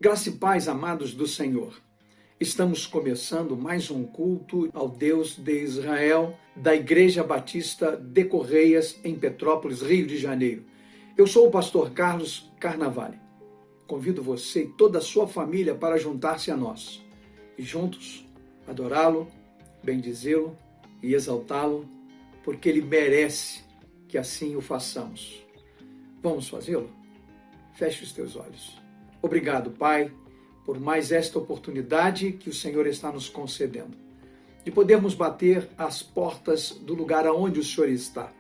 Graça e paz, amados do Senhor. Estamos começando mais um culto ao Deus de Israel, da Igreja Batista de Correias, em Petrópolis, Rio de Janeiro. Eu sou o pastor Carlos Carnavale. Convido você e toda a sua família para juntar-se a nós e juntos adorá-lo, bendizê-lo e exaltá-lo, porque ele merece que assim o façamos. Vamos fazê-lo? Feche os teus olhos. Obrigado, Pai, por mais esta oportunidade que o Senhor está nos concedendo, de podermos bater às portas do lugar aonde o Senhor está.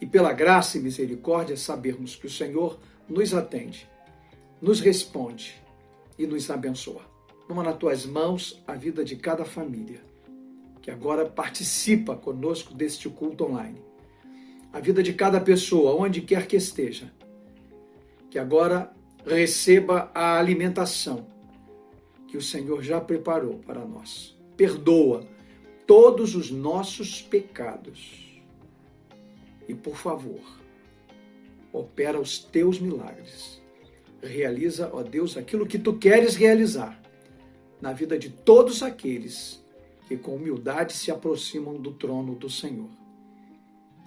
E pela graça e misericórdia, sabermos que o Senhor nos atende, nos responde e nos abençoa. Toma nas tuas mãos a vida de cada família, que agora participa conosco deste culto online. A vida de cada pessoa, onde quer que esteja, que agora receba a alimentação que o Senhor já preparou para nós. Perdoa todos os nossos pecados. E, por favor, opera os teus milagres. Realiza, ó Deus, aquilo que tu queres realizar na vida de todos aqueles que com humildade se aproximam do trono do Senhor.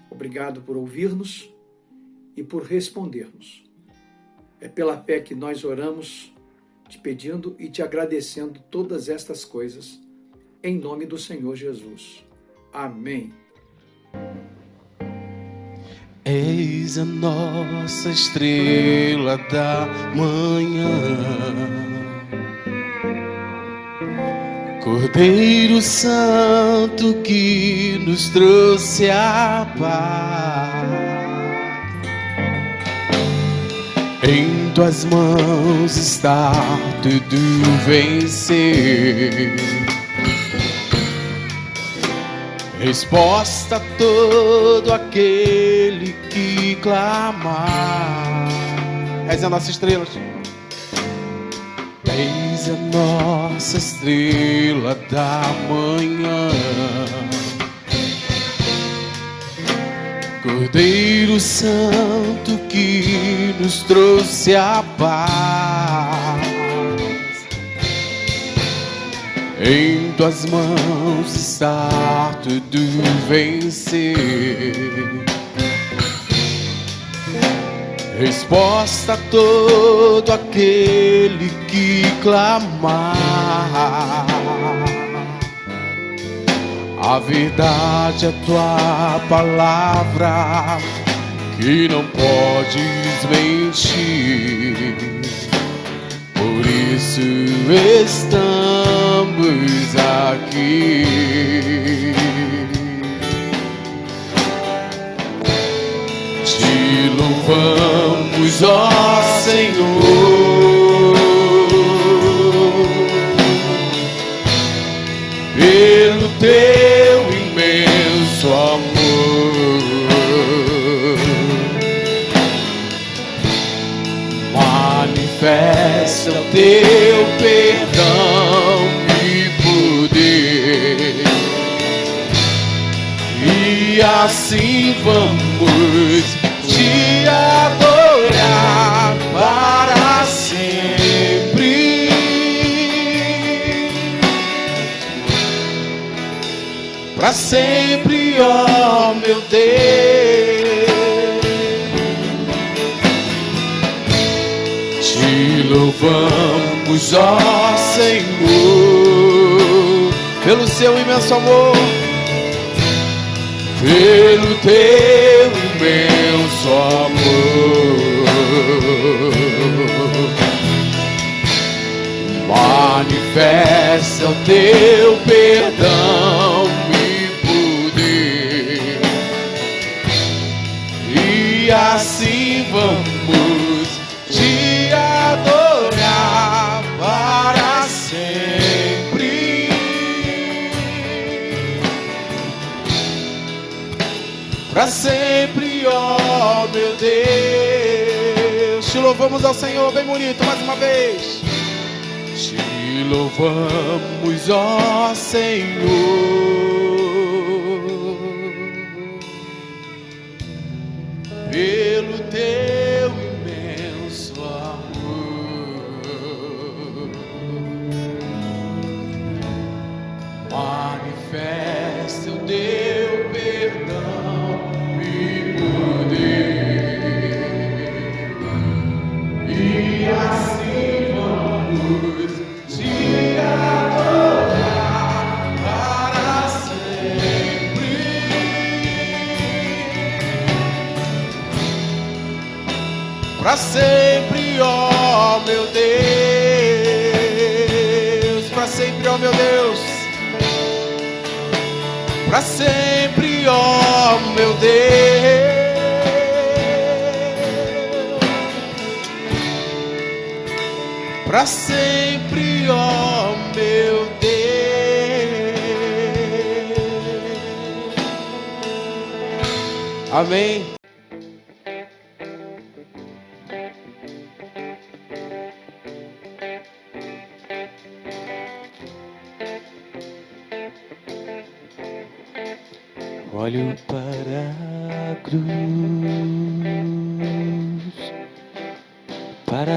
Obrigado por ouvir-nos e por responder-nos. É pela fé que nós oramos, te pedindo e te agradecendo todas estas coisas, em nome do Senhor Jesus. Amém. Eis a nossa estrela da manhã, Cordeiro Santo que nos trouxe a paz. Em tuas mãos está tudo vencer. Resposta a todo aquele que clamar. És a nossa estrela. És a nossa estrela da manhã, Cordeiro Santo que nos trouxe a paz. Em tuas mãos está tudo vencer. Resposta a todo aquele que clamar. A verdade é tua palavra, que não podes mentir. Por isso estamos aqui. Te louvamos, ó Senhor, pelo teu imenso amor. Manifesta o teu perdão e poder, e assim vamos te adorar para sempre. Para sempre, ó meu Deus. Te louvamos, ó Senhor, pelo seu imenso amor, pelo teu imenso amor. Manifesta o teu perdão e poder, e assim vamos te adorar para sempre. Para sempre, ó meu Deus. Te louvamos ao Senhor, bem bonito, mais uma vez. Te louvamos, ó Senhor, pelo teu imenso amor. te adorar para sempre. Para sempre, ó meu Deus, para sempre, ó meu Deus, para sempre, ó meu Deus, para sempre, ó meu Deus. Amém. Olho para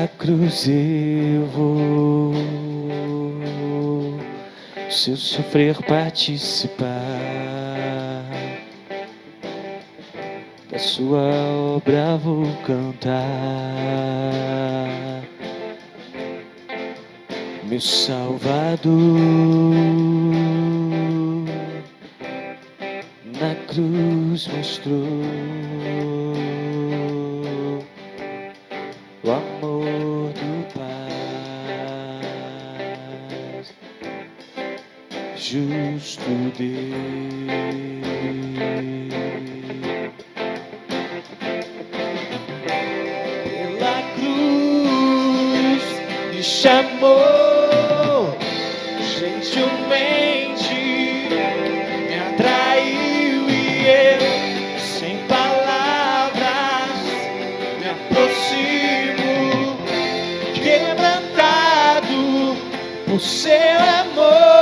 a cruz eu vou, se eu sofrer participar da sua obra vou cantar, meu Salvador na cruz mostrou o amor do Pai, justo Deus. Pela cruz me chamou, gentilmente me atraiu e eu, sem palavras, me aproximo, quebrantado por seu amor.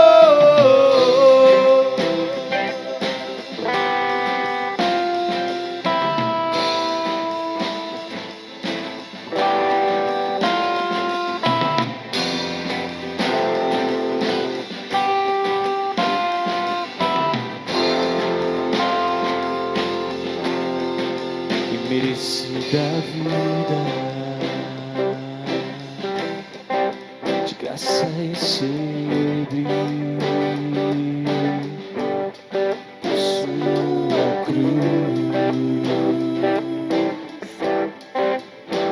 Merecida vida, de graça recebi sua cruz,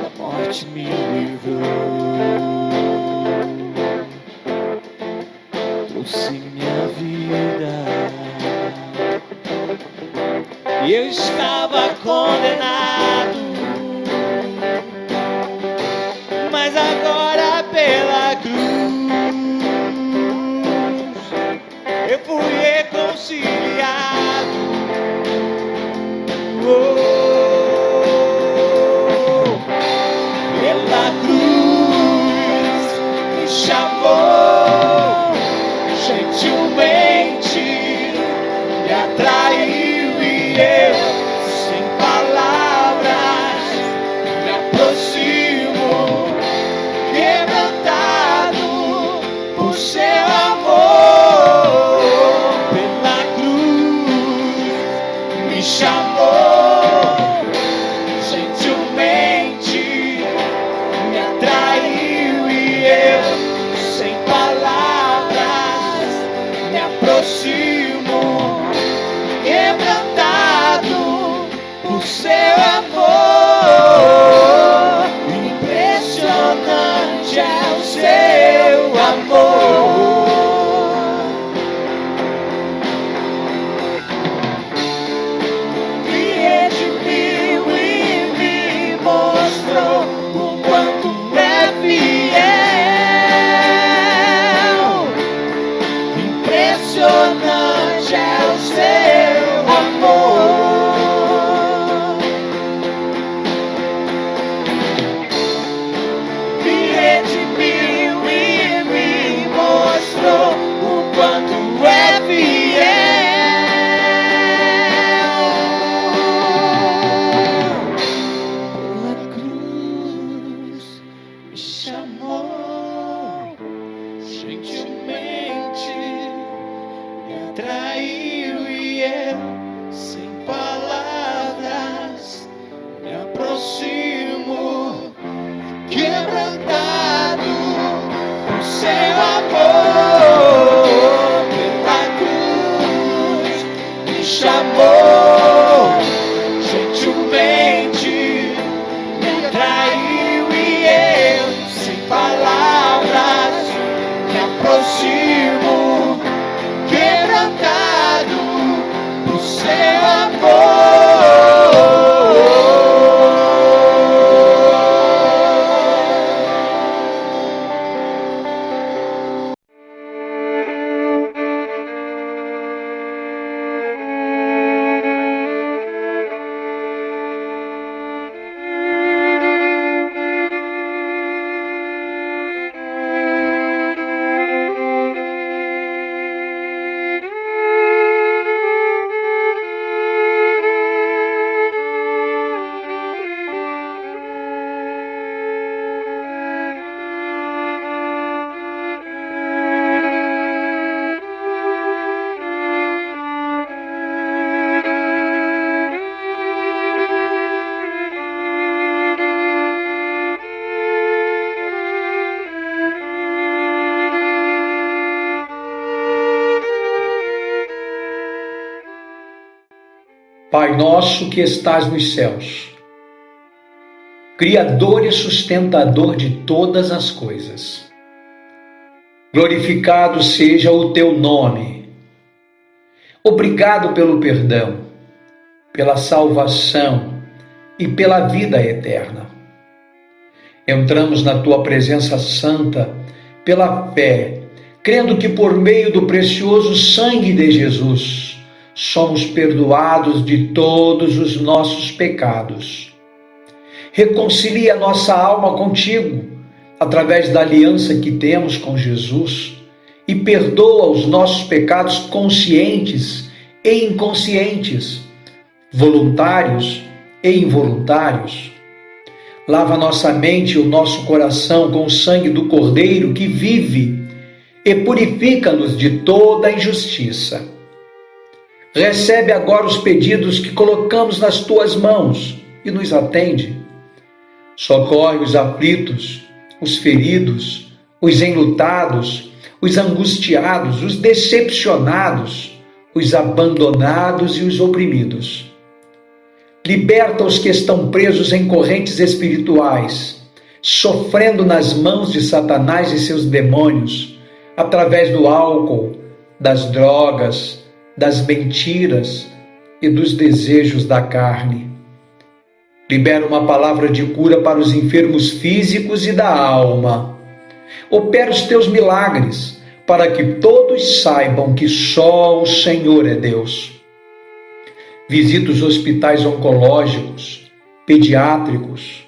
a morte me livrou, trouxe minha vida. E eu estava condenado, mas agora pela cruz eu fui reconciliado. Pela cruz me chamou, gentilmente me atraiu e eu, sem palavras, me aproximo, quebrantado por seu amor. Pela cruz me chamou, gentilmente me atraiu e eu, sem palavras, me aproximo, quebrantado por seu amor. Impressionante é o seu amor. Me redimiu e me mostrou o quanto é fiel. Impressionante é o seu amor. Me redimiu e me mostrou o quanto é fiel. Pela cruz me chamou, gentilmente me atraiu e eu, sem palavras, me aproximo, quebrantado por seu amor pela cruz me chamou, gentilmente me atraiu e eu, sem palavras, me aproximo, quebrantado por seu amor. Pai nosso que estás nos céus, Criador e sustentador de todas as coisas, glorificado seja o teu nome. Obrigado pelo perdão, pela salvação e pela vida eterna. Entramos na tua presença santa pela fé, crendo que por meio do precioso sangue de Jesus somos perdoados de todos os nossos pecados. Reconcilia nossa alma contigo, através da aliança que temos com Jesus, e perdoa os nossos pecados conscientes e inconscientes, voluntários e involuntários. Lava nossa mente e o nosso coração com o sangue do Cordeiro que vive e purifica-nos de toda injustiça. Recebe agora os pedidos que colocamos nas tuas mãos e nos atende. Socorre os aflitos, os feridos, os enlutados, os angustiados, os decepcionados, os abandonados e os oprimidos. Liberta os que estão presos em correntes espirituais, sofrendo nas mãos de Satanás e seus demônios, através do álcool, das drogas, das mentiras e dos desejos da carne. Libera uma palavra de cura para os enfermos físicos e da alma. Opera os teus milagres, para que todos saibam que só o Senhor é Deus. Visita os hospitais oncológicos, pediátricos,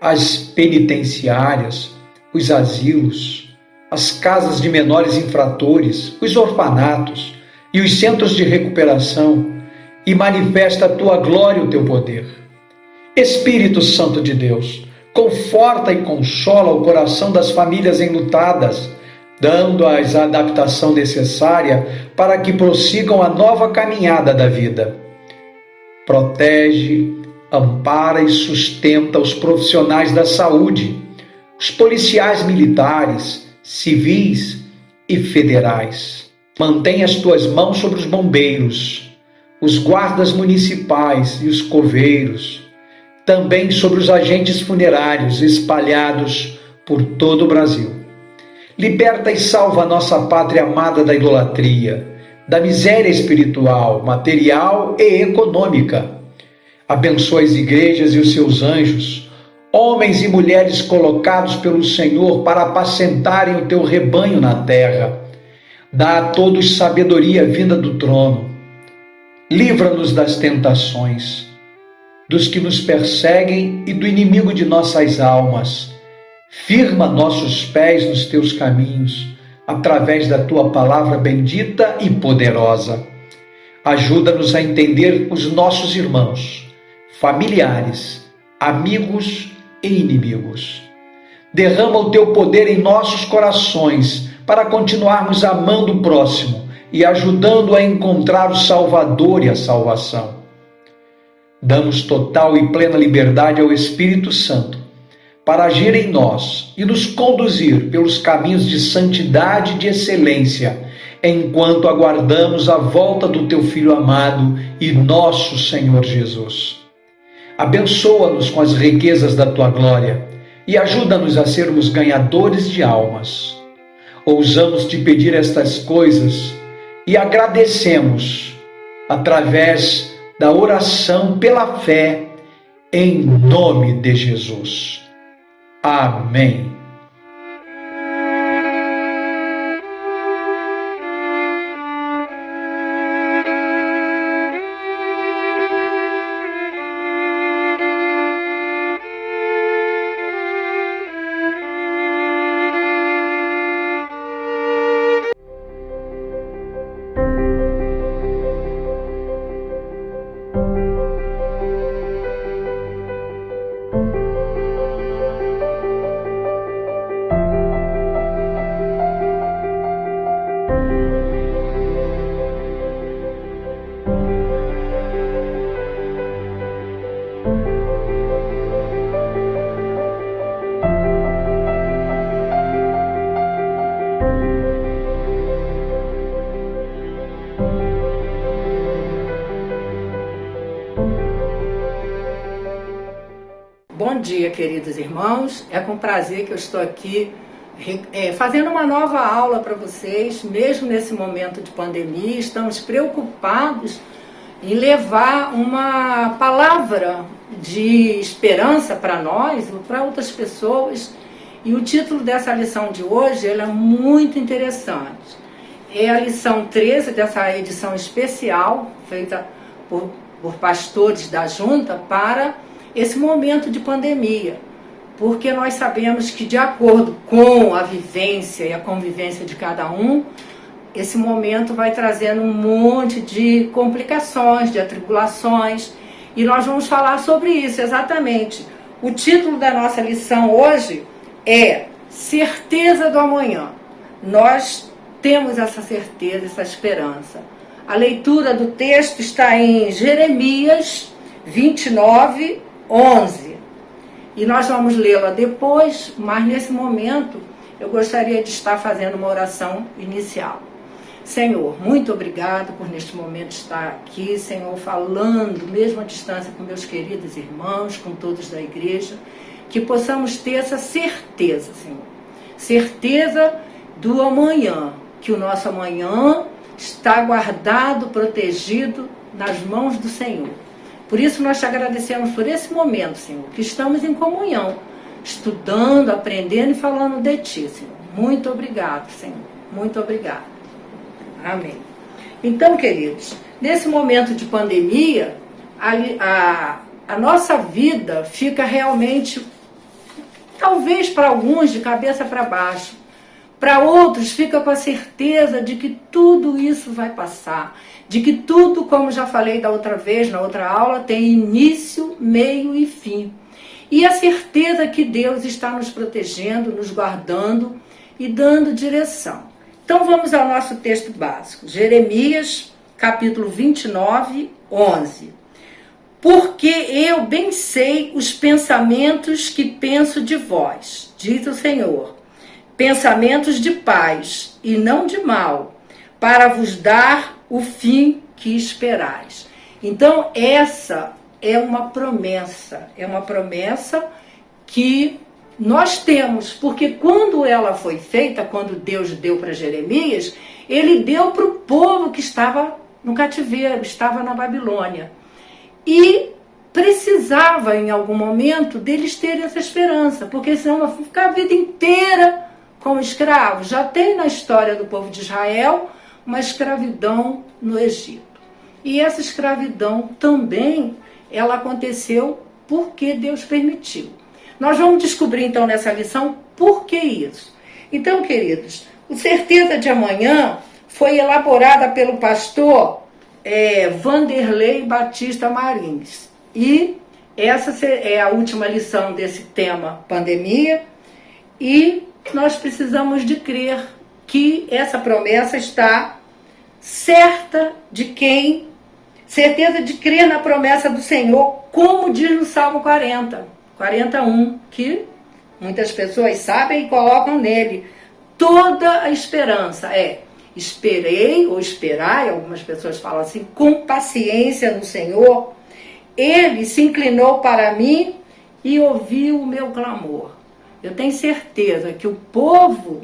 as penitenciárias, os asilos, as casas de menores infratores, os orfanatos e os centros de recuperação, e manifesta a tua glória e o teu poder. Espírito Santo de Deus, conforta e consola o coração das famílias enlutadas, dando-as a adaptação necessária para que prossigam a nova caminhada da vida. Protege, ampara e sustenta os profissionais da saúde, os policiais militares, civis e federais. Mantém as tuas mãos sobre os bombeiros, os guardas municipais e os coveiros, também sobre os agentes funerários espalhados por todo o Brasil. Liberta e salva a nossa pátria amada da idolatria, da miséria espiritual, material e econômica. Abençoa as igrejas e os seus anjos, homens e mulheres colocados pelo Senhor para apacentarem o teu rebanho na terra. Dá a todos sabedoria vinda do trono. Livra-nos das tentações, dos que nos perseguem e do inimigo de nossas almas. Firma nossos pés nos teus caminhos, através da tua palavra bendita e poderosa. Ajuda-nos a entender os nossos irmãos, familiares, amigos e inimigos. Derrama o teu poder em nossos corações, para continuarmos amando o próximo e ajudando a encontrar o Salvador e a salvação. Damos total e plena liberdade ao Espírito Santo para agir em nós e nos conduzir pelos caminhos de santidade e de excelência, enquanto aguardamos a volta do Teu Filho amado e nosso Senhor Jesus. Abençoa-nos com as riquezas da Tua glória e ajuda-nos a sermos ganhadores de almas. Ousamos te pedir estas coisas e agradecemos através da oração pela fé, em nome de Jesus. Amém. Bom dia, queridos irmãos. É com prazer que eu estou aqui fazendo uma nova aula para vocês. Mesmo nesse momento de pandemia, estamos preocupados em levar uma palavra de esperança para nós ou para outras pessoas. E o título dessa lição de hoje ela é muito interessante. É a lição 13 dessa edição especial, feita por pastores da junta para esse momento de pandemia, porque nós sabemos que, de acordo com a vivência e a convivência de cada um, esse momento vai trazendo um monte de complicações, de atribulações, e nós vamos falar sobre isso exatamente. O título da nossa lição hoje é Certeza do Amanhã. Nós temos essa certeza, essa esperança. A leitura do texto está em Jeremias 29, 11. E nós vamos lê-la depois, mas nesse momento eu gostaria de estar fazendo uma oração inicial. Senhor, muito obrigado por neste momento estar aqui, Senhor, falando, mesmo à distância, com meus queridos irmãos, com todos da igreja, que possamos ter essa certeza, Senhor. Certeza do amanhã, que o nosso amanhã está guardado, protegido nas mãos do Senhor. Por isso nós te agradecemos por esse momento, Senhor, que estamos em comunhão, estudando, aprendendo e falando de Ti, Senhor. Muito obrigado, Senhor. Muito obrigado. Amém. Então, queridos, nesse momento de pandemia, a nossa vida fica realmente, talvez para alguns, de cabeça para baixo. Para outros, fica com a certeza de que tudo isso vai passar. De que tudo, como já falei da outra vez, na outra aula, tem início, meio e fim. E a certeza que Deus está nos protegendo, nos guardando e dando direção. Então vamos ao nosso texto básico. Jeremias, capítulo 29, 11. Porque eu bem sei os pensamentos que penso de vós, diz o Senhor. Pensamentos de paz e não de mal, para vos dar o fim que esperais. Então, essa é uma promessa que nós temos, porque quando ela foi feita, quando Deus deu para Jeremias, ele deu para o povo que estava no cativeiro, estava na Babilônia. E precisava, em algum momento, deles terem essa esperança, porque senão vão ficar a vida inteira como escravos. Já tem na história do povo de Israel uma escravidão no Egito. E essa escravidão também, ela aconteceu porque Deus permitiu. Nós vamos descobrir então nessa lição por que isso. Então, queridos, o Certeza de Amanhã foi elaborada pelo pastor Vanderlei Batista Marins. E essa é a última lição desse tema pandemia. E nós precisamos de crer que essa promessa está certa de quem, certeza de crer na promessa do Senhor, como diz no Salmo 41, que Muitas pessoas sabem e colocam nele toda a esperança. Esperei ou esperai, algumas pessoas falam assim, com paciência no Senhor. Ele se inclinou para mim e ouviu o meu clamor. Eu tenho certeza que o povo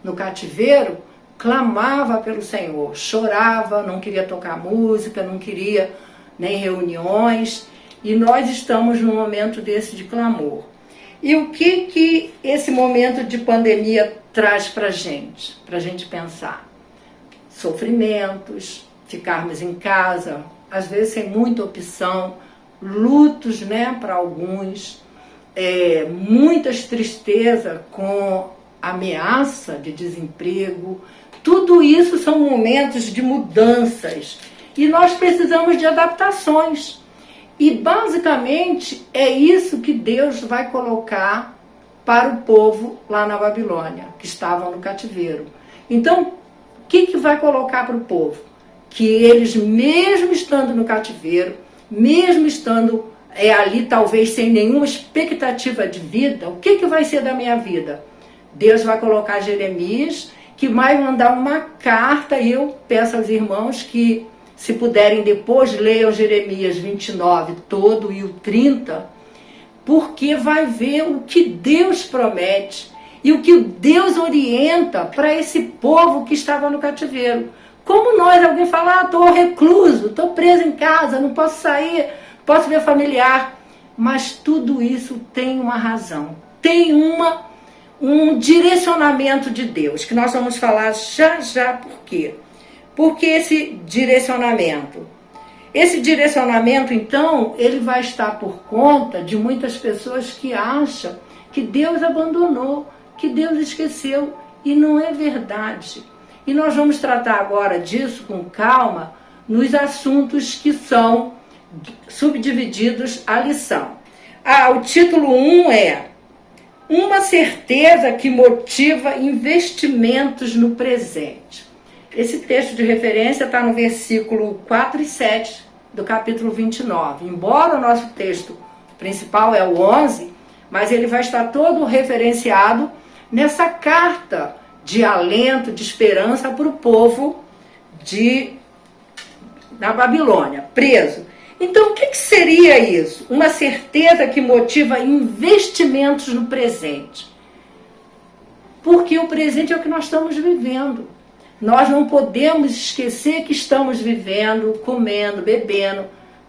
no cativeiro clamava pelo Senhor, chorava, não queria tocar música, não queria nem reuniões, e nós estamos num momento desse de clamor. E o que esse momento de pandemia traz para a gente pensar? Sofrimentos, ficarmos em casa, às vezes sem muita opção, lutos, né, para alguns, muitas tristezas com ameaça de desemprego. Tudo isso são momentos de mudanças e nós precisamos de adaptações. E basicamente é isso que Deus vai colocar para o povo lá na Babilônia, que estavam no cativeiro. Então, o que vai colocar para o povo? Que eles, mesmo estando no cativeiro, mesmo estando ali talvez sem nenhuma expectativa de vida, o que vai ser da minha vida? Deus vai colocar Jeremias, que vai mandar uma carta, e eu peço aos irmãos que, se puderem depois, leiam Jeremias 29 todo e o 30, porque vai ver o que Deus promete e o que Deus orienta para esse povo que estava no cativeiro. Como nós, alguém fala, estou recluso, estou preso em casa, não posso sair, posso ver familiar. Mas tudo isso tem uma razão, tem um direcionamento de Deus, que nós vamos falar já por quê. Porque esse direcionamento, então, ele vai estar por conta de muitas pessoas que acham que Deus abandonou, que Deus esqueceu, e não é verdade. E nós vamos tratar agora disso com calma nos assuntos que são subdivididos à lição. O título 1 é Uma certeza que motiva investimentos no presente. Esse texto de referência está no versículo 4 e 7 do capítulo 29. Embora o nosso texto principal é o 11, mas ele vai estar todo referenciado nessa carta de alento, de esperança para o povo da Babilônia, preso. Então, o que seria isso? Uma certeza que motiva investimentos no presente. Porque o presente é o que nós estamos vivendo. Nós não podemos esquecer que estamos vivendo, comendo, bebendo.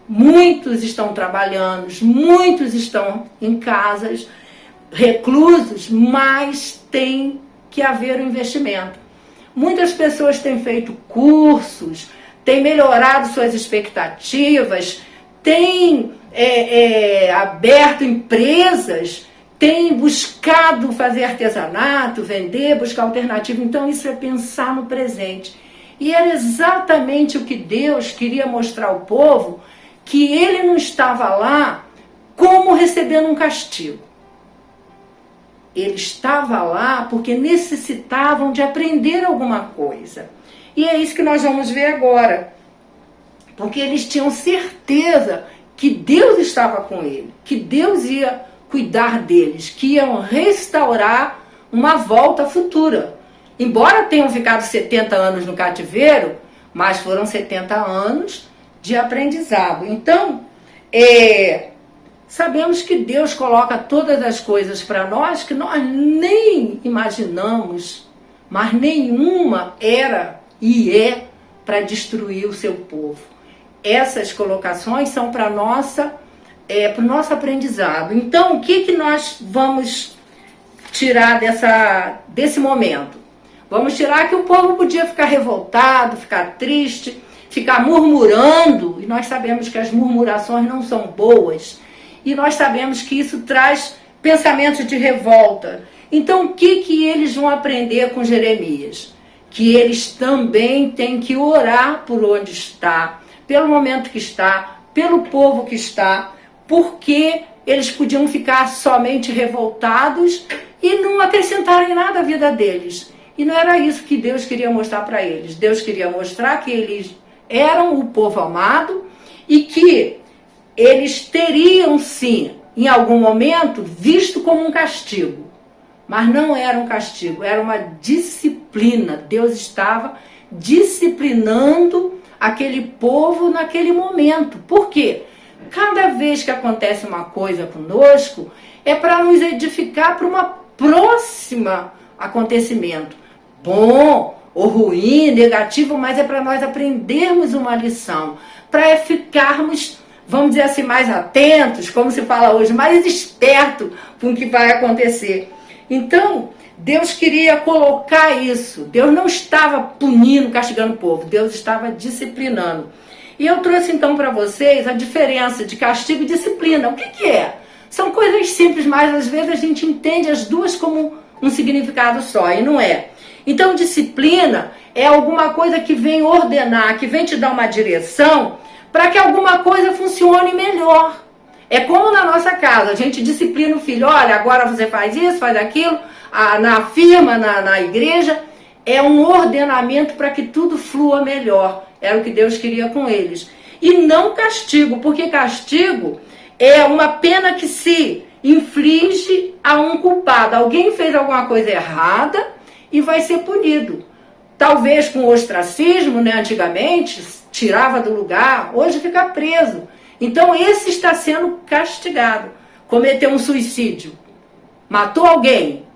Muitos estão trabalhando, muitos estão em casas, reclusos, mas tem que haver um investimento. Muitas pessoas têm feito cursos, têm melhorado suas expectativas, têm aberto empresas, têm buscado fazer artesanato, vender, buscar alternativa. Então isso é pensar no presente. E era exatamente o que Deus queria mostrar ao povo, que ele não estava lá como recebendo um castigo. Ele estava lá porque necessitavam de aprender alguma coisa. E é isso que nós vamos ver agora. Porque eles tinham certeza que Deus estava com ele, que Deus ia cuidar deles, que iam restaurar uma volta futura. Embora tenham ficado 70 anos no cativeiro, mas foram 70 anos de aprendizado. Então, sabemos que Deus coloca todas as coisas para nós que nós nem imaginamos, mas nenhuma era e é para destruir o seu povo. Essas colocações são para o nosso aprendizado. Então, o que nós vamos tirar desse momento? Vamos tirar que o povo podia ficar revoltado, ficar triste, ficar murmurando, e nós sabemos que as murmurações não são boas, e nós sabemos que isso traz pensamentos de revolta. Então, o que eles vão aprender com Jeremias? Que eles também têm que orar por onde está, pelo momento que está, pelo povo que está, porque eles podiam ficar somente revoltados e não acrescentarem nada à vida deles. E não era isso que Deus queria mostrar para eles. Deus queria mostrar que eles eram o povo amado e que eles teriam, sim, em algum momento, visto como um castigo. mas não era um castigo, era uma disciplina. Deus estava disciplinando aquele povo naquele momento. Por quê? Cada vez que acontece uma coisa conosco, é para nos edificar para uma próxima acontecimento. Bom ou ruim, negativo, mas é para nós aprendermos uma lição, para ficarmos, vamos dizer assim, mais atentos, como se fala hoje, mais esperto com o que vai acontecer. Então, Deus queria colocar isso. Deus não estava punindo, castigando o povo, Deus estava disciplinando. E eu trouxe então para vocês a diferença de castigo e disciplina. O que é? São coisas simples, mas às vezes a gente entende as duas como um significado só, e não é. Então, disciplina é alguma coisa que vem ordenar, que vem te dar uma direção para que alguma coisa funcione melhor. É como na nossa casa, a gente disciplina o filho, olha, agora você faz isso, faz aquilo, na firma, na igreja, é um ordenamento para que tudo flua melhor. Era o que Deus queria com eles. E não castigo, porque castigo é uma pena que se inflige a um culpado. Alguém fez alguma coisa errada e vai ser punido. Talvez com ostracismo, né? Antigamente, tirava do lugar, hoje fica preso. Então esse está sendo castigado. Cometeu um suicídio, matou alguém,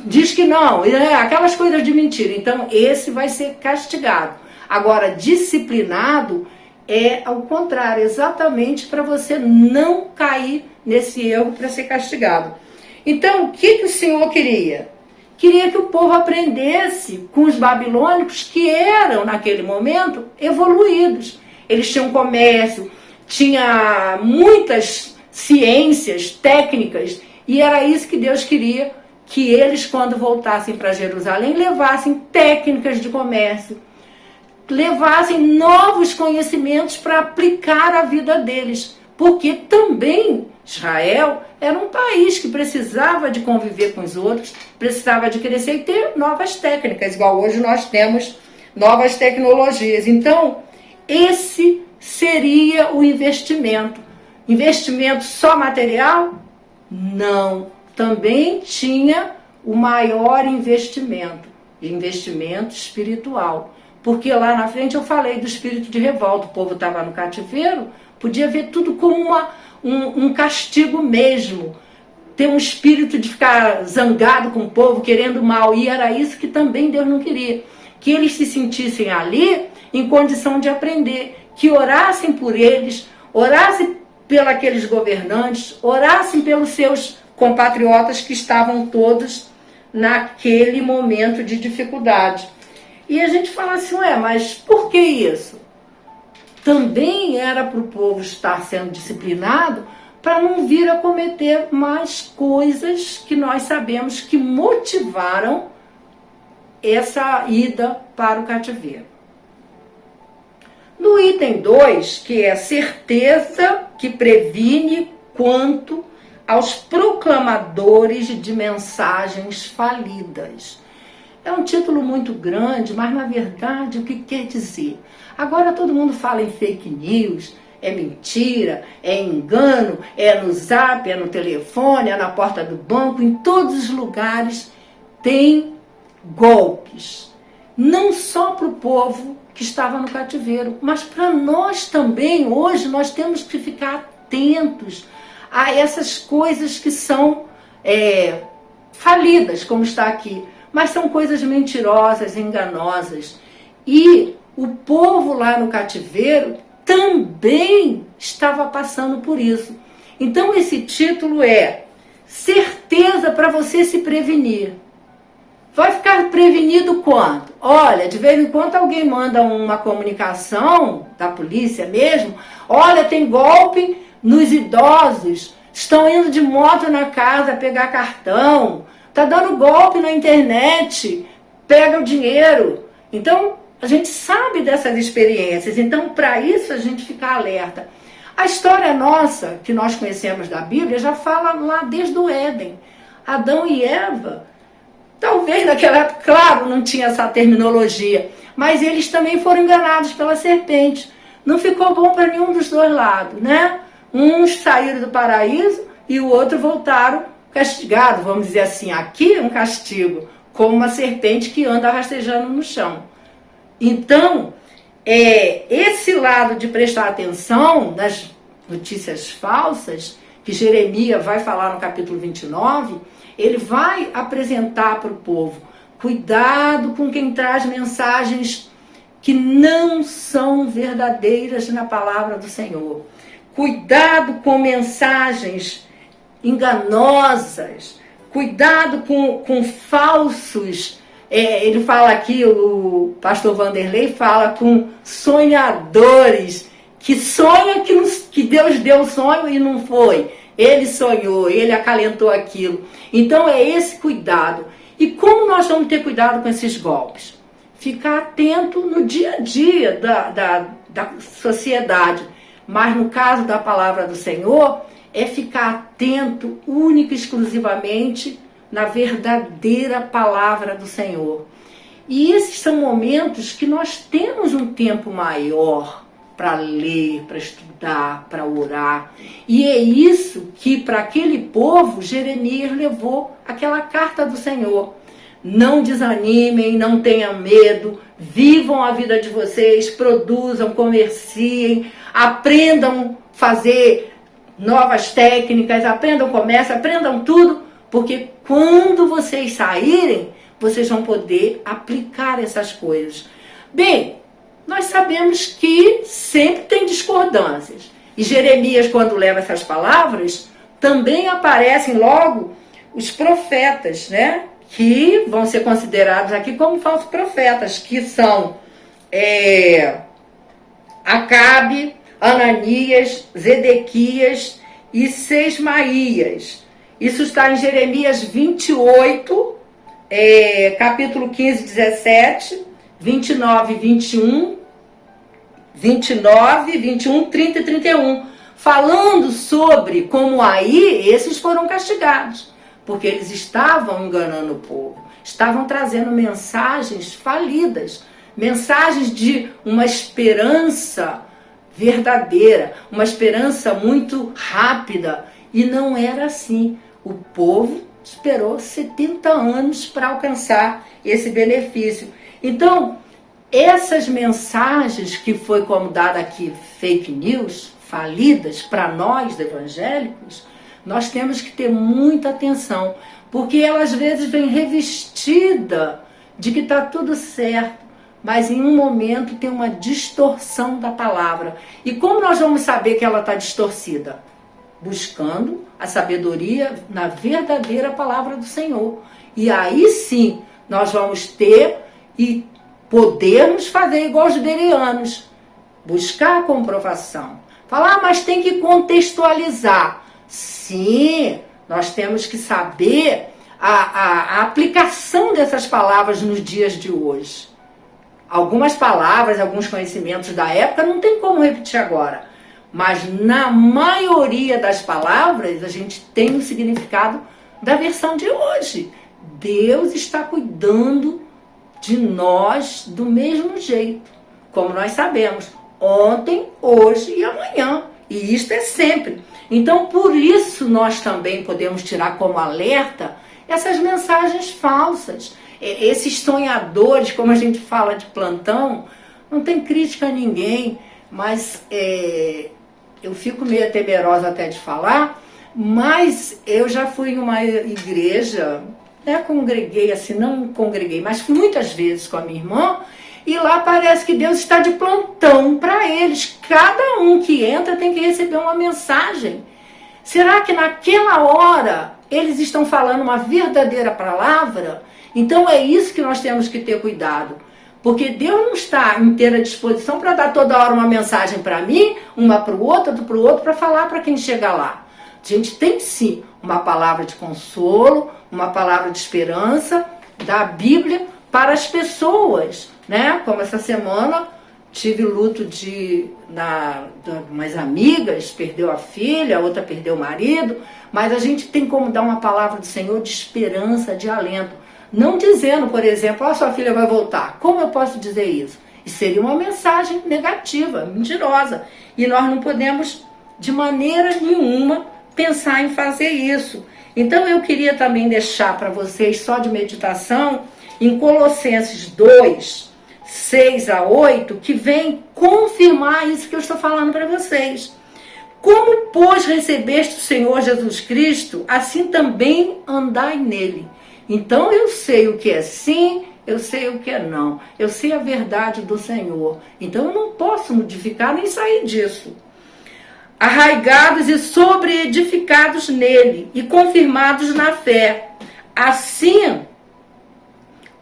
diz que não, aquelas coisas de mentira. Então esse vai ser castigado. Agora, disciplinado é ao contrário, exatamente para você não cair nesse erro para ser castigado. Então, o que o Senhor queria? Queria que o povo aprendesse com os babilônicos, que eram, naquele momento, evoluídos. Eles tinham comércio, tinha muitas ciências, técnicas, e era isso que Deus queria, que eles, quando voltassem para Jerusalém, levassem técnicas de comércio, levassem novos conhecimentos para aplicar a vida deles, porque também Israel era um país que precisava de conviver com os outros, precisava de crescer e ter novas técnicas, igual hoje nós temos novas tecnologias. Então, esse seria o investimento. Investimento só material? Não. Também tinha o maior investimento espiritual. Porque lá na frente eu falei do espírito de revolta, o povo estava no cativeiro, podia ver tudo como um castigo mesmo, ter um espírito de ficar zangado com o povo, querendo mal, e era isso que também Deus não queria, que eles se sentissem ali em condição de aprender, que orassem por eles, orassem pelos governantes, orassem pelos seus compatriotas que estavam todos naquele momento de dificuldade. E a gente fala assim, mas por que isso? Também era para o povo estar sendo disciplinado para não vir a cometer mais coisas que nós sabemos que motivaram essa ida para o cativeiro. No item 2, que é certeza que previne quanto aos proclamadores de mensagens falidas. É um título muito grande, mas na verdade o que quer dizer? Agora todo mundo fala em fake news, é mentira, é engano, é no zap, é no telefone, é na porta do banco, em todos os lugares tem golpes. Não só para o povo que estava no cativeiro, mas para nós também, hoje, nós temos que ficar atentos a essas coisas que são falidas, como está aqui. Mas são coisas mentirosas, enganosas. E o povo lá no cativeiro também estava passando por isso. Então esse título é certeza para você se prevenir. Vai ficar prevenido quando? Olha, de vez em quando alguém manda uma comunicação da polícia mesmo. Olha, tem golpe nos idosos. Estão indo de moto na casa pegar cartão. Está dando golpe na internet, pega o dinheiro. Então, a gente sabe dessas experiências. Então, para isso, a gente fica alerta. A história nossa, que nós conhecemos da Bíblia, já fala lá desde o Éden. Adão e Eva, talvez naquela época, claro, não tinha essa terminologia, mas eles também foram enganados pela serpente. Não ficou bom para nenhum dos dois lados, né? Uns saíram do paraíso e o outro voltaram castigado, vamos dizer assim, aqui é um castigo, como uma serpente que anda rastejando no chão. Então, esse lado de prestar atenção nas notícias falsas, que Jeremias vai falar no capítulo 29, ele vai apresentar para o povo: cuidado com quem traz mensagens que não são verdadeiras na palavra do Senhor. Cuidado com mensagens enganosas. Cuidado com falsos. Ele fala aqui, o pastor Vanderlei fala com sonhadores, que sonham que Deus deu o sonho e não foi. Ele sonhou, ele acalentou aquilo. Então é esse cuidado. E como nós vamos ter cuidado com esses golpes? Ficar atento no dia a dia da sociedade. Mas no caso da palavra do Senhor, é ficar atento única e exclusivamente na verdadeira palavra do Senhor. E esses são momentos que nós temos um tempo maior para ler, para estudar, para orar. E é isso que para aquele povo Jeremias levou aquela carta do Senhor. Não desanimem, não tenham medo, vivam a vida de vocês, produzam, comerciem, aprendam a fazer novas técnicas, aprendam comércio, aprendam tudo, porque quando vocês saírem, vocês vão poder aplicar essas coisas. Bem, nós sabemos que sempre tem discordâncias. E Jeremias, quando leva essas palavras, também aparecem logo os profetas, né? Que vão ser considerados aqui como falsos profetas, que são Acabe, Ananias, Zedequias e Sesmaías. Isso está em Jeremias 28, capítulo 15, 17, 29, 21, 29, 21, 30 e 31, falando sobre como aí esses foram castigados, porque eles estavam enganando o povo, estavam trazendo mensagens falidas, mensagens de uma esperança verdadeira, uma esperança muito rápida, e não era assim. O povo esperou 70 anos para alcançar esse benefício. Então, essas mensagens que foi como dada aqui, fake news, falidas, para nós evangélicos, nós temos que ter muita atenção, porque elas às vezes vêm revestida de que está tudo certo, mas em um momento tem uma distorção da palavra. E como nós vamos saber que ela está distorcida? Buscando a sabedoria na verdadeira palavra do Senhor. E aí sim, nós vamos ter e podermos fazer igual os bereanos, buscar a comprovação. Falar, mas tem que contextualizar. Sim, nós temos que saber a aplicação dessas palavras nos dias de hoje. Algumas palavras, alguns conhecimentos da época não tem como repetir agora. Mas na maioria das palavras a gente tem o significado da versão de hoje. Deus está cuidando de nós do mesmo jeito, como nós sabemos, ontem, hoje e amanhã. E isto é sempre. Então, por isso nós também podemos tirar como alerta essas mensagens falsas. Esses sonhadores, como a gente fala de plantão, não tem crítica a ninguém, mas eu fico meio temerosa até de falar, mas eu já fui em uma igreja, congreguei assim, não congreguei, mas fui muitas vezes com a minha irmã, e lá parece que Deus está de plantão para eles. Cada um que entra tem que receber uma mensagem. Será que naquela hora eles estão falando uma verdadeira palavra? Então é isso que nós temos que ter cuidado. Porque Deus não está em inteira disposição para dar toda hora uma mensagem para mim, uma para o outro, outra para o outro, para falar para quem chega lá. A gente tem sim uma palavra de consolo, uma palavra de esperança da Bíblia para as pessoas, né? Como essa semana tive luto de umas amigas, perdeu a filha, a outra perdeu o marido, mas a gente tem como dar uma palavra do Senhor de esperança, de alento. Não dizendo, por exemplo, sua filha vai voltar. Como eu posso dizer isso? Isso seria uma mensagem negativa, mentirosa. E nós não podemos, de maneira nenhuma, pensar em fazer isso. Então eu queria também deixar para vocês só de meditação em Colossenses 2, 6 a 8, que vem confirmar isso que eu estou falando para vocês. Como, pois, recebeste o Senhor Jesus Cristo, assim também andai nele. Então eu sei o que é sim, eu sei o que é não. Eu sei a verdade do Senhor. Então eu não posso modificar nem sair disso. Arraigados e sobreedificados nele e confirmados na fé. Assim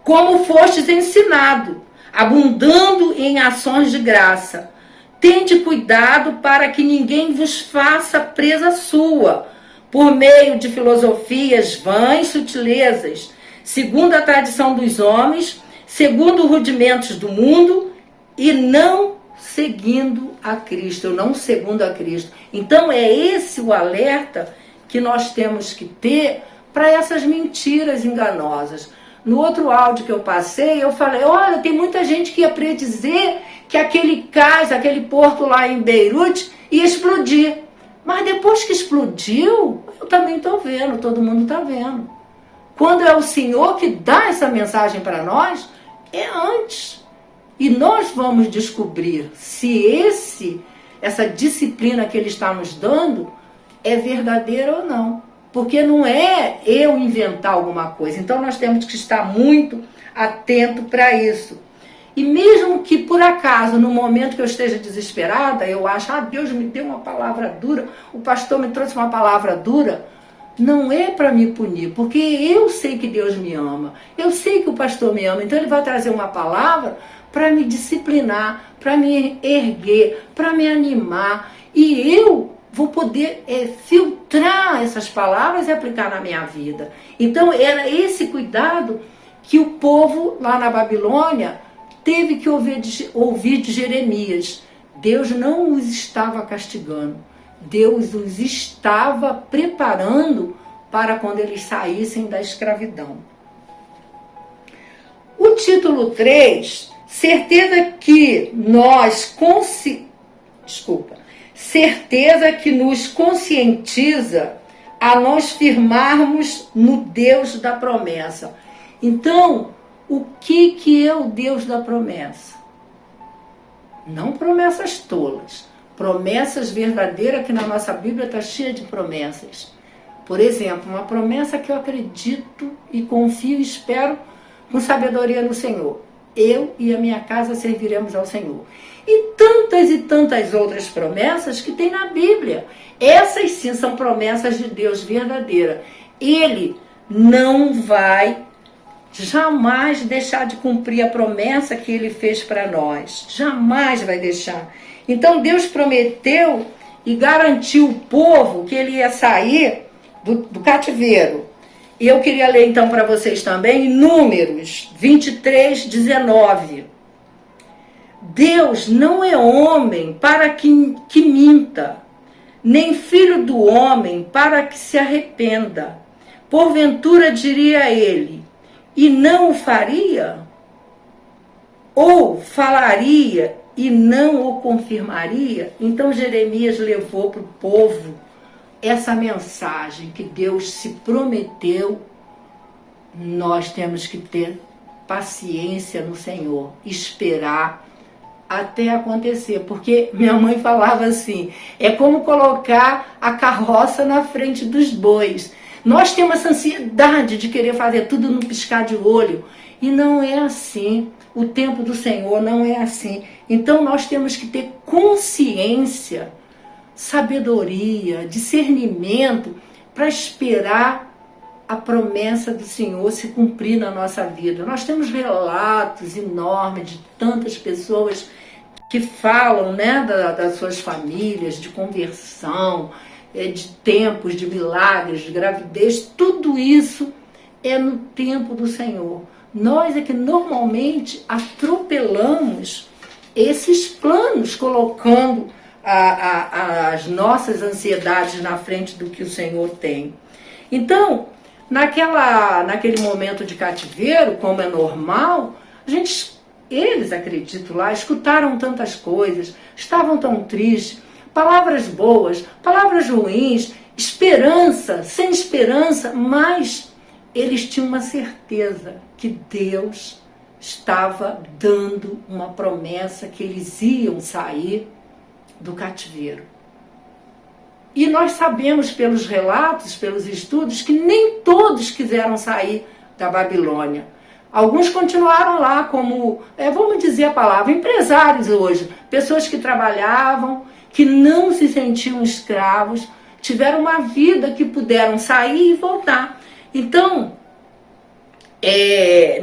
como fostes ensinado, abundando em ações de graça. Tende cuidado para que ninguém vos faça presa sua, por meio de filosofias vãs, sutilezas, segundo a tradição dos homens, segundo os rudimentos do mundo, e não seguindo a Cristo, ou não segundo a Cristo. Então é esse o alerta que nós temos que ter para essas mentiras enganosas. No outro áudio que eu passei, eu falei, olha, tem muita gente que ia predizer que aquele cais, aquele porto lá em Beirute ia explodir. Mas depois que explodiu, eu também estou vendo, todo mundo está vendo. Quando é o Senhor que dá essa mensagem para nós, é antes. E nós vamos descobrir se essa disciplina que Ele está nos dando é verdadeira ou não. Porque não é eu inventar alguma coisa. Então nós temos que estar muito atento para isso. E mesmo que por acaso, no momento que eu esteja desesperada, eu acho, Deus me deu uma palavra dura, o pastor me trouxe uma palavra dura, não é para me punir, porque eu sei que Deus me ama, eu sei que o pastor me ama, então ele vai trazer uma palavra para me disciplinar, para me erguer, para me animar, e eu vou poder filtrar essas palavras e aplicar na minha vida. Então era esse cuidado que o povo lá na Babilônia teve que ouvir de Jeremias. Deus não os estava castigando, Deus os estava preparando para quando eles saíssem da escravidão. O título 3, certeza que nos conscientiza a nós firmarmos no Deus da promessa. Então, o que é o Deus da promessa? Não promessas tolas, promessas verdadeiras, que na nossa Bíblia está cheia de promessas. Por exemplo, uma promessa que eu acredito e confio e espero com sabedoria no Senhor. Eu e a minha casa serviremos ao Senhor. E tantas outras promessas que tem na Bíblia. Essas sim são promessas de Deus verdadeira. Ele não vai jamais deixar de cumprir a promessa que Ele fez para nós. Jamais vai deixar. Então Deus prometeu e garantiu o povo que ele ia sair do cativeiro. E eu queria ler então para vocês também Números 23, 19. Deus não é homem para que minta, nem filho do homem para que se arrependa. Porventura diria ele, e não o faria? Ou falaria e não o confirmaria? Então Jeremias levou para o povo essa mensagem que Deus se prometeu. Nós temos que ter paciência no Senhor, esperar até acontecer, porque minha mãe falava assim, é como colocar a carroça na frente dos bois. Nós temos essa ansiedade de querer fazer tudo no piscar de olho, e não é assim. O tempo do Senhor não é assim. Então nós temos que ter consciência, sabedoria, discernimento para esperar a promessa do Senhor se cumprir na nossa vida. Nós temos relatos enormes de tantas pessoas que falam, né, das suas famílias, de conversão, de tempos, de milagres, de gravidez. Tudo isso é no tempo do Senhor. Nós é que normalmente atropelamos esses planos, colocando as nossas ansiedades na frente do que o Senhor tem. Então, naquele momento de cativeiro, como é normal, eles, acredito lá, escutaram tantas coisas, estavam tão tristes, palavras boas, palavras ruins, esperança, sem esperança, mas eles tinham uma certeza que Deus estava dando uma promessa que eles iam sair do cativeiro. E nós sabemos pelos relatos, pelos estudos, que nem todos quiseram sair da Babilônia. Alguns continuaram lá como, vamos dizer a palavra, empresários hoje. Pessoas que trabalhavam, que não se sentiam escravos, tiveram uma vida que puderam sair e voltar. Então,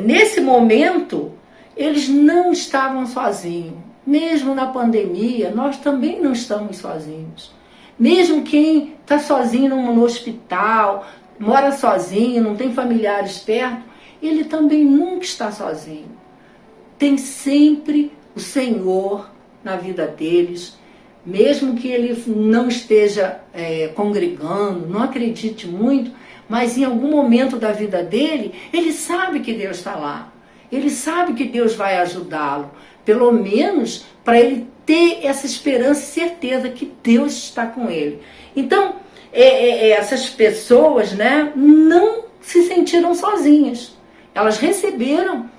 nesse momento, eles não estavam sozinhos. Mesmo na pandemia, nós também não estamos sozinhos. Mesmo quem está sozinho no hospital, mora sozinho, não tem familiares perto, ele também nunca está sozinho. Tem sempre o Senhor na vida deles, mesmo que ele não esteja congregando, não acredite muito, mas em algum momento da vida dele, ele sabe que Deus está lá. Ele sabe que Deus vai ajudá-lo, pelo menos para ele ter essa esperança e certeza que Deus está com ele. Então, essas pessoas, né, não se sentiram sozinhas. Elas receberam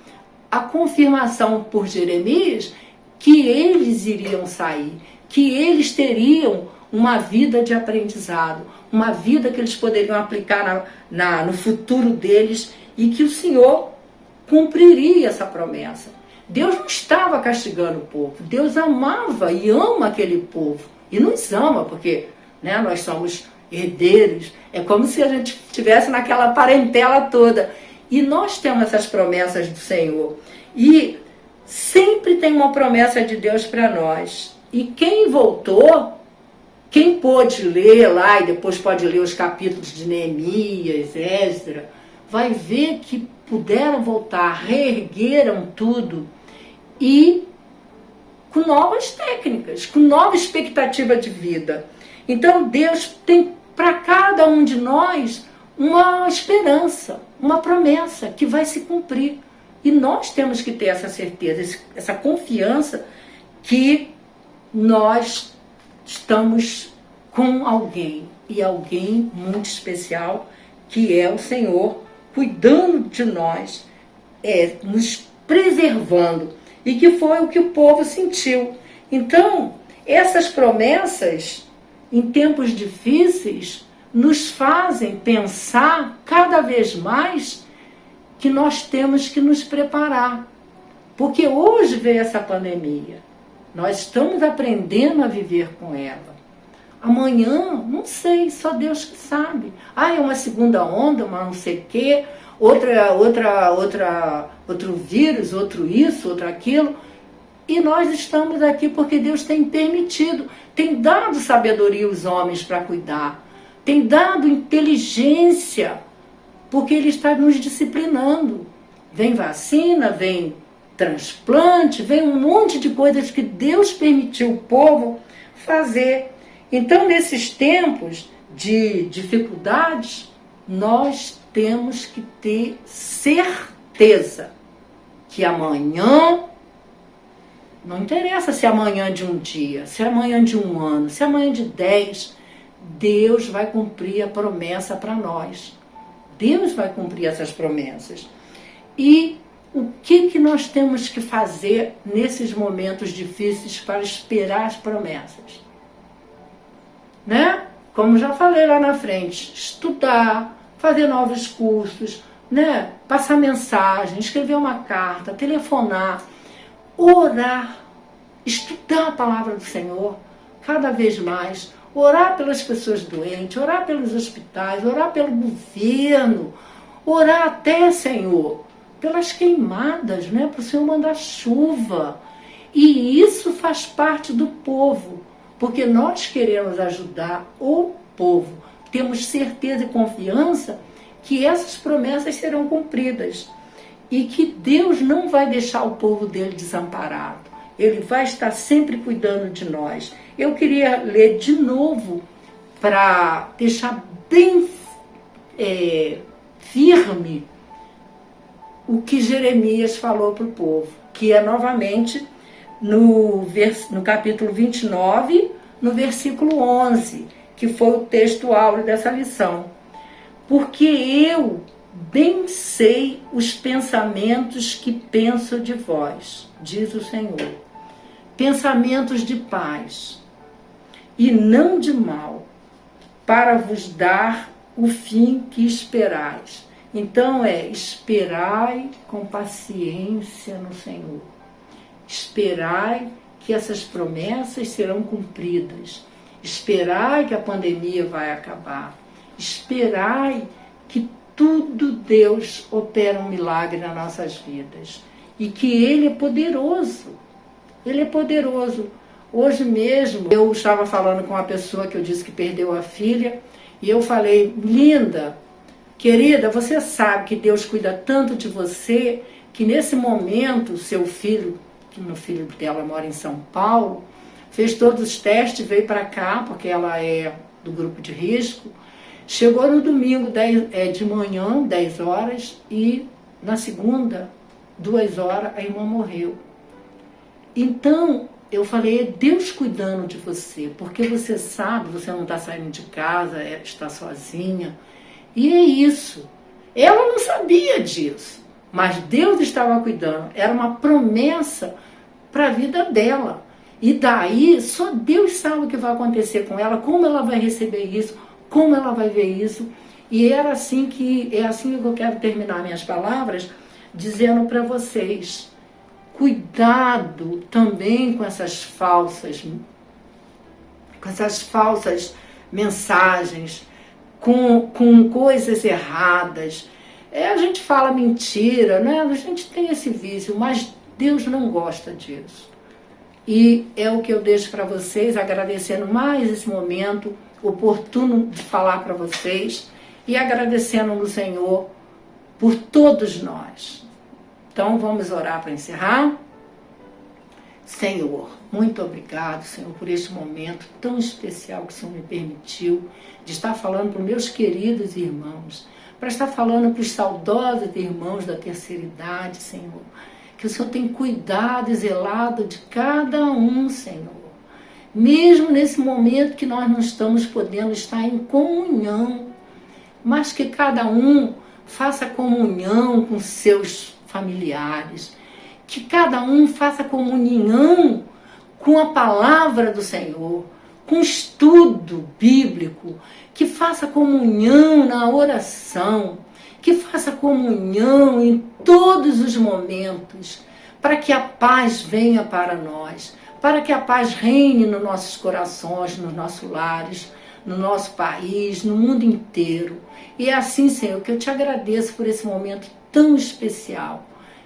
a confirmação por Jeremias que eles iriam sair, que eles teriam uma vida de aprendizado, uma vida que eles poderiam aplicar no futuro deles e que o Senhor cumpriria essa promessa. Deus não estava castigando o povo, Deus amava e ama aquele povo. E nos ama, porque, né, nós somos herdeiros. É como se a gente estivesse naquela parentela toda. E nós temos essas promessas do Senhor. E sempre tem uma promessa de Deus para nós. E quem voltou, quem pôde ler lá, e depois pode ler os capítulos de Neemias, Esdras, vai ver que puderam voltar, reergueram tudo e com novas técnicas, com nova expectativa de vida. Então Deus tem para cada um de nós uma esperança, uma promessa que vai se cumprir. E nós temos que ter essa certeza, essa confiança que nós estamos com alguém, e alguém muito especial, que é o Senhor, cuidando de nós, nos preservando, e que foi o que o povo sentiu. Então, essas promessas, em tempos difíceis, nos fazem pensar cada vez mais que nós temos que nos preparar. Porque hoje veio essa pandemia, nós estamos aprendendo a viver com ela. Amanhã, não sei, só Deus que sabe. É uma segunda onda, uma não sei o quê, outro vírus, outro isso, outro aquilo. E nós estamos aqui porque Deus tem permitido, tem dado sabedoria aos homens para cuidar, tem dado inteligência, porque Ele está nos disciplinando. Vem vacina, vem transplante, vem um monte de coisas que Deus permitiu o povo fazer. Então, nesses tempos de dificuldades, nós temos que ter certeza que amanhã, não interessa se é amanhã de um dia, se é amanhã de um ano, se é amanhã de 10, Deus vai cumprir a promessa para nós. Deus vai cumprir essas promessas. E o que nós temos que fazer nesses momentos difíceis para esperar as promessas? Né? Como já falei lá na frente, estudar, fazer novos cursos, né? Passar mensagem, escrever uma carta, telefonar, orar, estudar a palavra do Senhor cada vez mais, orar pelas pessoas doentes, orar pelos hospitais, orar pelo governo, orar até, Senhor, pelas queimadas, né? Para o Senhor mandar chuva. E isso faz parte do povo, porque nós queremos ajudar o povo. Temos certeza e confiança que essas promessas serão cumpridas e que Deus não vai deixar o povo dele desamparado. Ele vai estar sempre cuidando de nós. Eu queria ler de novo para deixar bem firme o que Jeremias falou para o povo, que é novamente no capítulo 29, no versículo 11, que foi o texto áureo dessa lição. Porque eu bem sei os pensamentos que penso de vós, diz o Senhor. Pensamentos de paz e não de mal, para vos dar o fim que esperais. Então esperai com paciência no Senhor. Esperai que essas promessas serão cumpridas. Esperai que a pandemia vai acabar. Esperai que tudo Deus opera um milagre nas nossas vidas. E que Ele é poderoso. Ele é poderoso. Hoje mesmo eu estava falando com uma pessoa que eu disse que perdeu a filha. E eu falei, linda, querida, você sabe que Deus cuida tanto de você que nesse momento seu filho, que o filho dela mora em São Paulo, fez todos os testes, veio para cá, porque ela é do grupo de risco. Chegou no domingo de manhã, 10 horas, e na segunda, 2 horas, a irmã morreu. Então, eu falei, é Deus cuidando de você, porque você sabe, você não está saindo de casa, está sozinha. E é isso. Ela não sabia disso, mas Deus estava cuidando. Era uma promessa para a vida dela. E daí, só Deus sabe o que vai acontecer com ela, como ela vai receber isso, como ela vai ver isso. E é assim que eu quero terminar minhas palavras, dizendo para vocês, cuidado também com essas falsas mensagens, com coisas erradas. A gente fala mentira, né? A gente tem esse vício, mas Deus não gosta disso. E é o que eu deixo para vocês, agradecendo mais esse momento oportuno de falar para vocês e agradecendo no Senhor por todos nós. Então vamos orar para encerrar. Senhor, muito obrigado, Senhor, por este momento tão especial que o Senhor me permitiu de estar falando para os meus queridos irmãos, para estar falando para os saudosos irmãos da terceira idade, Senhor, que o Senhor tem cuidado e zelado de cada um, Senhor. Mesmo nesse momento que nós não estamos podendo estar em comunhão, mas que cada um faça comunhão com seus familiares, que cada um faça comunhão com a palavra do Senhor, com estudo bíblico, que faça comunhão na oração, que faça comunhão em todos os momentos, para que a paz venha para nós, para que a paz reine nos nossos corações, nos nossos lares, no nosso país, no mundo inteiro. E é assim, Senhor, que eu te agradeço por esse momento tão especial,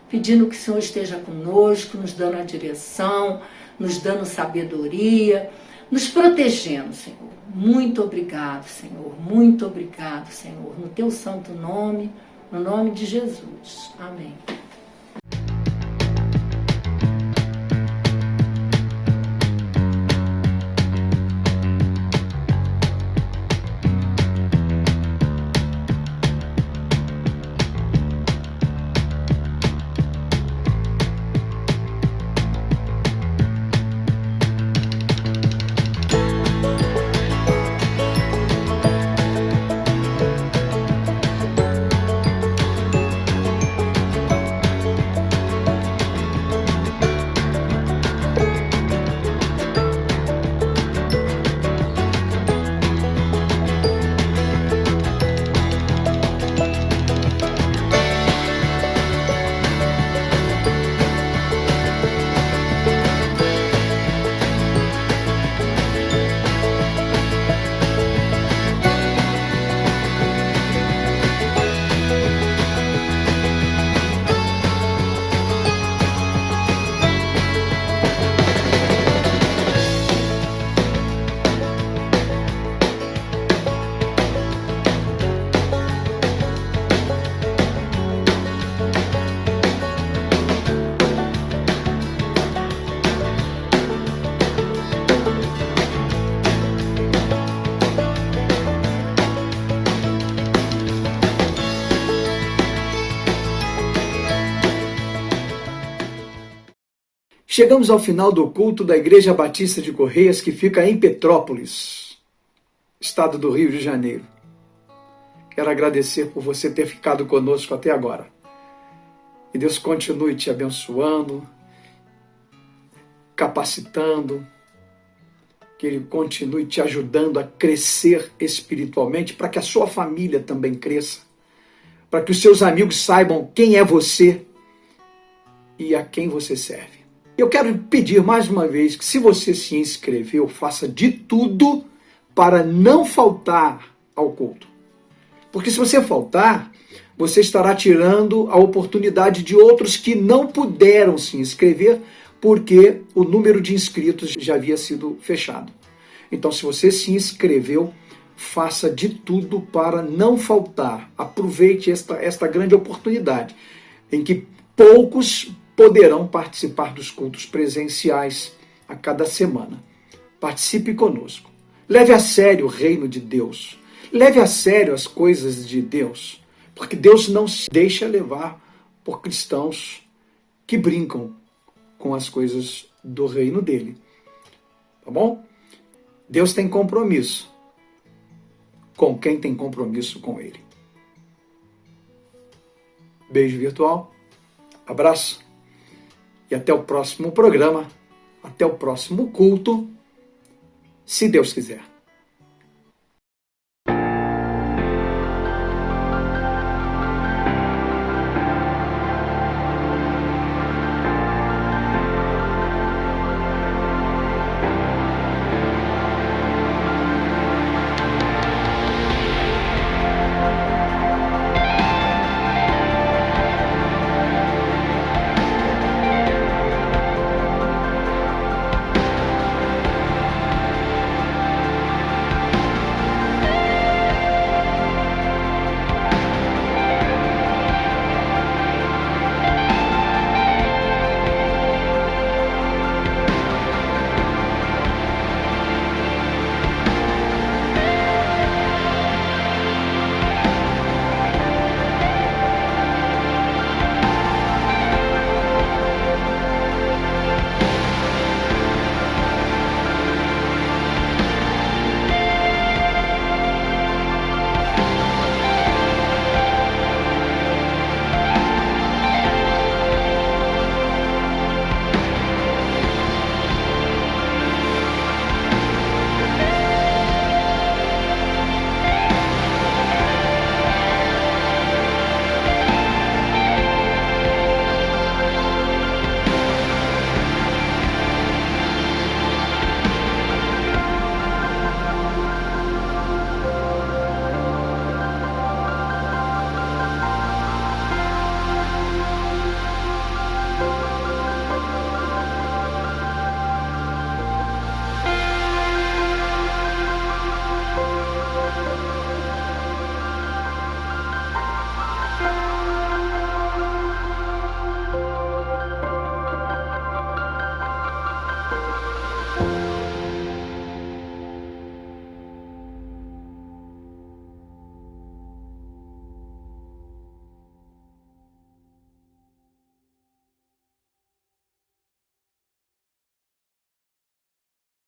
pedindo que o Senhor esteja conosco, nos dando a direção, nos dando sabedoria, nos protegendo, Senhor. Muito obrigado, Senhor. Muito obrigado, Senhor. No teu santo nome, no nome de Jesus. Amém. Chegamos ao final do culto da Igreja Batista de Correias, que fica em Petrópolis. estado do Rio de Janeiro. Quero agradecer por você ter ficado conosco até agora. Que Deus continue te abençoando, capacitando, que Ele continue te ajudando a crescer espiritualmente, para que a sua família também cresça, para que os seus amigos saibam quem é você e a quem você serve. Eu quero pedir mais uma vez que, se você se inscreveu, faça de tudo para não faltar ao culto. Porque se você faltar, você estará tirando a oportunidade de outros que não puderam se inscrever, porque o número de inscritos já havia sido fechado. Então, se você se inscreveu, faça de tudo para não faltar. Aproveite esta grande oportunidade, em que poucos poderão participar dos cultos presenciais a cada semana. Participe conosco. Leve a sério o reino de Deus. Leve a sério as coisas de Deus, porque Deus não se deixa levar por cristãos que brincam com as coisas do reino dele. Tá bom? Deus tem compromisso com quem tem compromisso com ele. Beijo virtual, abraço e até o próximo programa, até o próximo culto, se Deus quiser.